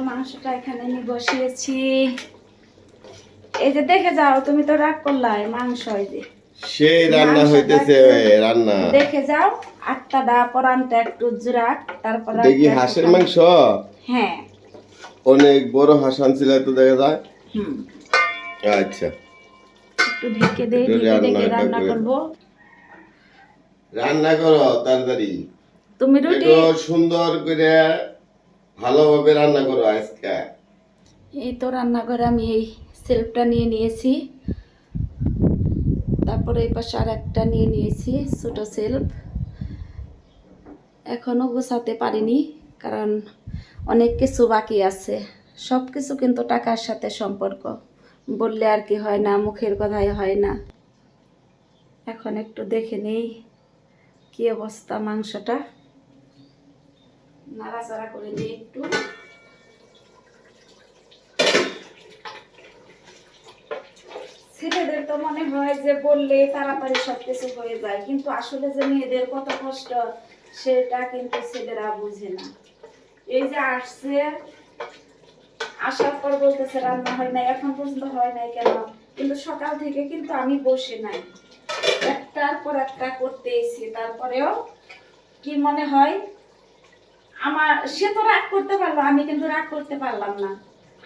মাংসটা এখানে আমি বসিয়েছি। এই যে দেখে যাও, তুমি তো রাগ করলাই মাংস। এই যে সেই রান্না হইতেছে, রান্না দেখে যাও। আটটা দা পরানটা একটু জুরাক, তারপর দেখি হাঁসের মাংস। হ্যাঁ, অনেক বড় হাঁস আনছিল তো, দেখা যায়। আচ্ছা, একটু ঢেকে দেই, ঢেকে রান্না করব। রান্না করো তাড়াতাড়ি, তুমি রুটি সুন্দর করে ভালোভাবে রান্না করো আজকে। এই তো রান্নাঘরে আমি এই সেলফটা নিয়ে নিয়েছি, তারপরে এই পাশে আর একটা নিয়ে নিয়েছি ছোট সেলফ। এখনো গোছাতে পারিনি কারণ অনেক কিছু বাকি আছে। সব কিছু কিন্তু টাকার সাথে সম্পর্ক, বললে আর কি হয় না, মুখের কথাই হয় না। এখন একটু দেখে নেই কি অবস্থা মাংসটা, নাড়াচাড়া করে নিই একটু। ছেলেদের তো মনে হয় যে বললে তাড়াতাড়ি সবকিছু হয়ে যায়, কিন্তু আসলে যে মেয়েদের কত কষ্ট সেটা কিন্তু ছেলেরা বুঝে না। এই যে আসছে, আসার পর বলতেছে রান্না হয় নাই, এখন পর্যন্ত হয় নাই কেন? কিন্তু সকাল থেকে কিন্তু আমি বসে নাই, একটার পর একটা করতেইছি। তারপরেও কি মনে হয় আমার, সে তো রাগ করতে পারলো, আমি কিন্তু রাগ করতে পারলাম না।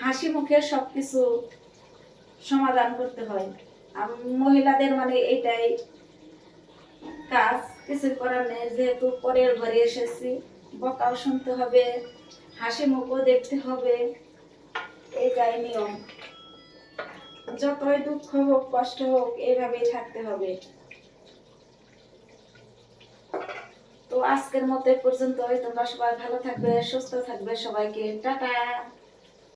হাসি মুখে সবকিছু সমাধান করতে হয়। মহিলাদের মানে এটাই কাজ, কিছু করার নেই। যেহেতু পরের ঘরে এসেছি, বকাও শুনতে হবে, হাসি মুখও দেখতে হবে, এটাই নিয়ম। যতই দুঃখ হোক, কষ্ট হোক, এইভাবেই থাকতে হবে। তো আজকের মতো পর্যন্ত, তোমরা সবাই ভালো থাকবে, সুস্থ থাকবে, সবাইকে টাটা।